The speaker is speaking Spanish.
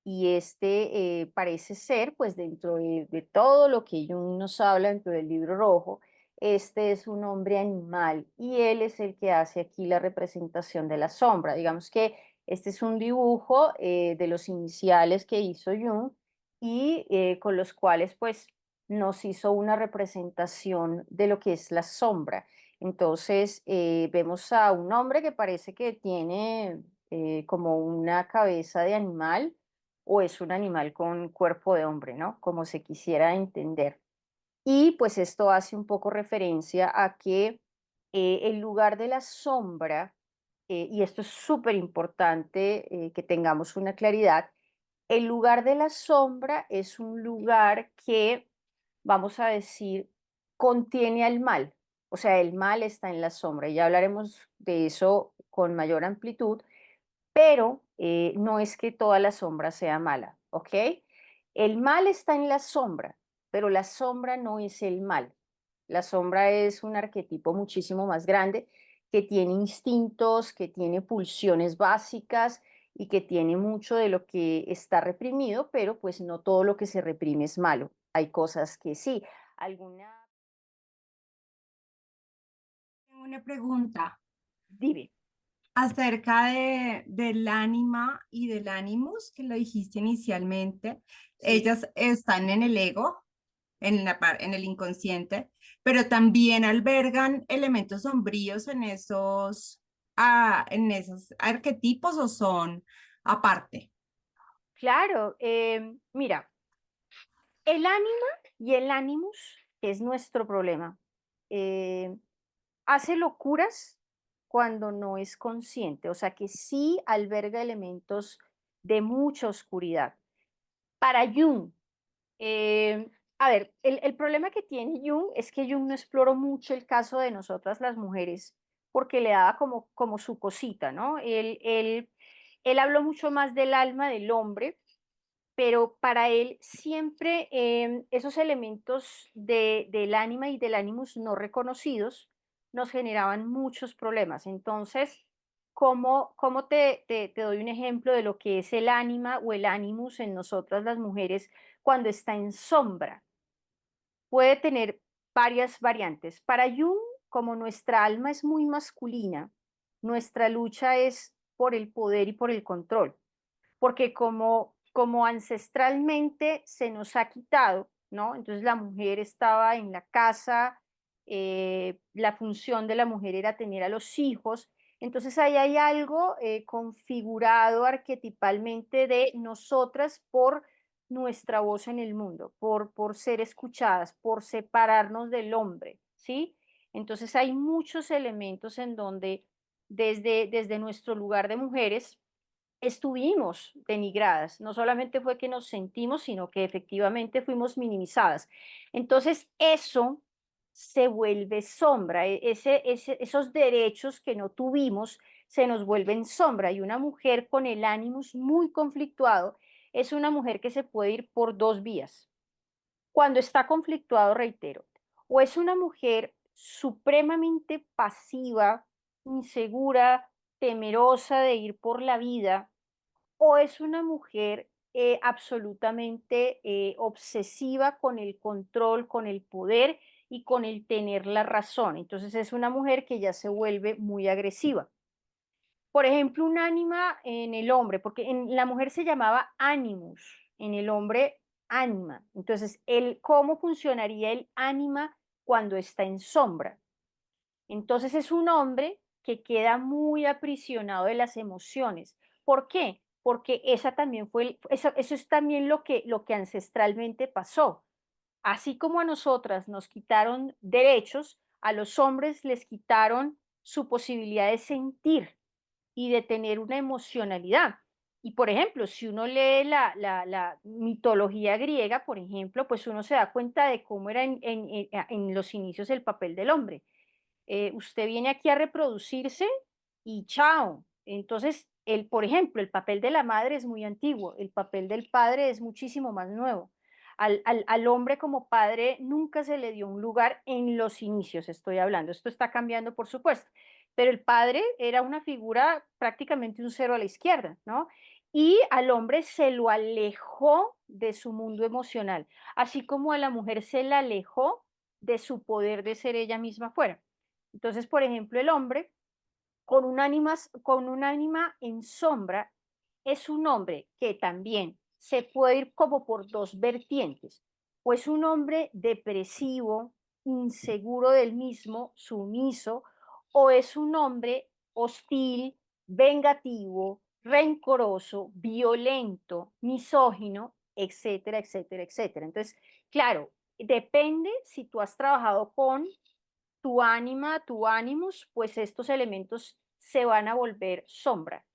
y parece ser, pues dentro de todo lo que Jung nos habla dentro del libro rojo, este es un hombre animal y él es el que hace aquí la representación de la sombra. Digamos que este es un dibujo de los iniciales que hizo Jung y con los cuales pues nos hizo una representación de lo que es la sombra. Entonces vemos a un hombre que parece que tiene como una cabeza de animal o es un animal con cuerpo de hombre, ¿no? Como se quisiera entender. Y pues esto hace un poco referencia a que el lugar de la sombra, y esto es súper importante que tengamos una claridad, el lugar de la sombra es un lugar que, vamos a decir, contiene al mal. O sea, el mal está en la sombra. Y ya hablaremos de eso con mayor amplitud, pero no es que toda la sombra sea mala, ¿ok? El mal está en la sombra, pero la sombra no es el mal. La sombra es un arquetipo muchísimo más grande que tiene instintos, que tiene pulsiones básicas y que tiene mucho de lo que está reprimido, pero pues no todo lo que se reprime es malo. Hay cosas que sí. ¿Alguna? Tengo una pregunta Dime. acerca del ánima y del animus, que lo dijiste inicialmente. Sí. Ellas están en el ego, en el inconsciente, pero también albergan elementos sombríos en esos arquetipos o son aparte. Claro, mira, el ánima y el animus es nuestro problema. Eh, Hace locuras cuando no es consciente, o sea que sí alberga elementos de mucha oscuridad. Para Jung, a ver, el problema que tiene Jung es que Jung no exploró mucho el caso de nosotras las mujeres porque le daba como su cosita, ¿no? Él habló mucho más del alma del hombre, pero para él siempre esos elementos del ánima y del animus no reconocidos nos generaban muchos problemas. Entonces, ¿cómo te doy un ejemplo de lo que es el ánima o el animus en nosotras las mujeres cuando está en sombra? Puede tener varias variantes. Para Jung, como nuestra alma es muy masculina, nuestra lucha es por el poder y por el control porque como ancestralmente se nos ha quitado, ¿no? Entonces la mujer estaba en la casa, la función de la mujer era tener a los hijos, entonces ahí hay algo configurado arquetipalmente de nosotras por nuestra voz en el mundo, por ser escuchadas, por separarnos del hombre, ¿sí? Entonces hay muchos elementos en donde desde nuestro lugar de mujeres, estuvimos denigradas. No solamente fue que nos sentimos, sino que efectivamente fuimos minimizadas. Entonces, eso se vuelve sombra. Esos derechos que no tuvimos se nos vuelven sombra. Y una mujer con el ánimos muy conflictuado es una mujer que se puede ir por dos vías. Cuando está conflictuado, reitero, o es una mujer supremamente pasiva, insegura, temerosa de ir por la vida, o es una mujer absolutamente obsesiva con el control, con el poder y con el tener la razón. Entonces es una mujer que ya se vuelve muy agresiva. Por ejemplo, un ánima en el hombre, porque en la mujer se llamaba animus, en el hombre ánima. Entonces, ¿cómo funcionaría el ánima cuando está en sombra? Entonces es un hombre que queda muy aprisionado de las emociones. ¿Por qué? Porque esa también eso es también lo que ancestralmente pasó. Así como a nosotras nos quitaron derechos, a los hombres les quitaron su posibilidad de sentir y de tener una emocionalidad. Y por ejemplo, si uno lee la mitología griega, por ejemplo, pues uno se da cuenta de cómo era en los inicios el papel del hombre. Usted viene aquí a reproducirse y chao. Entonces, por ejemplo, el papel de la madre es muy antiguo, el papel del padre es muchísimo más nuevo. Al hombre como padre nunca se le dio un lugar en los inicios, estoy hablando. Esto está cambiando, por supuesto, pero el padre era una figura prácticamente un cero a la izquierda, ¿no? y al hombre se lo alejó de su mundo emocional, así como a la mujer se la alejó de su poder de ser ella misma fuera. Entonces, por ejemplo, el hombre con un ánima en sombra es un hombre que también se puede ir como por dos vertientes, o es un hombre depresivo, inseguro del mismo, sumiso, o es un hombre hostil, vengativo, rencoroso, violento, misógino, etcétera, etcétera, etcétera. Entonces, claro, depende si tú has trabajado con tu ánima, tu ánimos, pues estos elementos se van a volver sombra.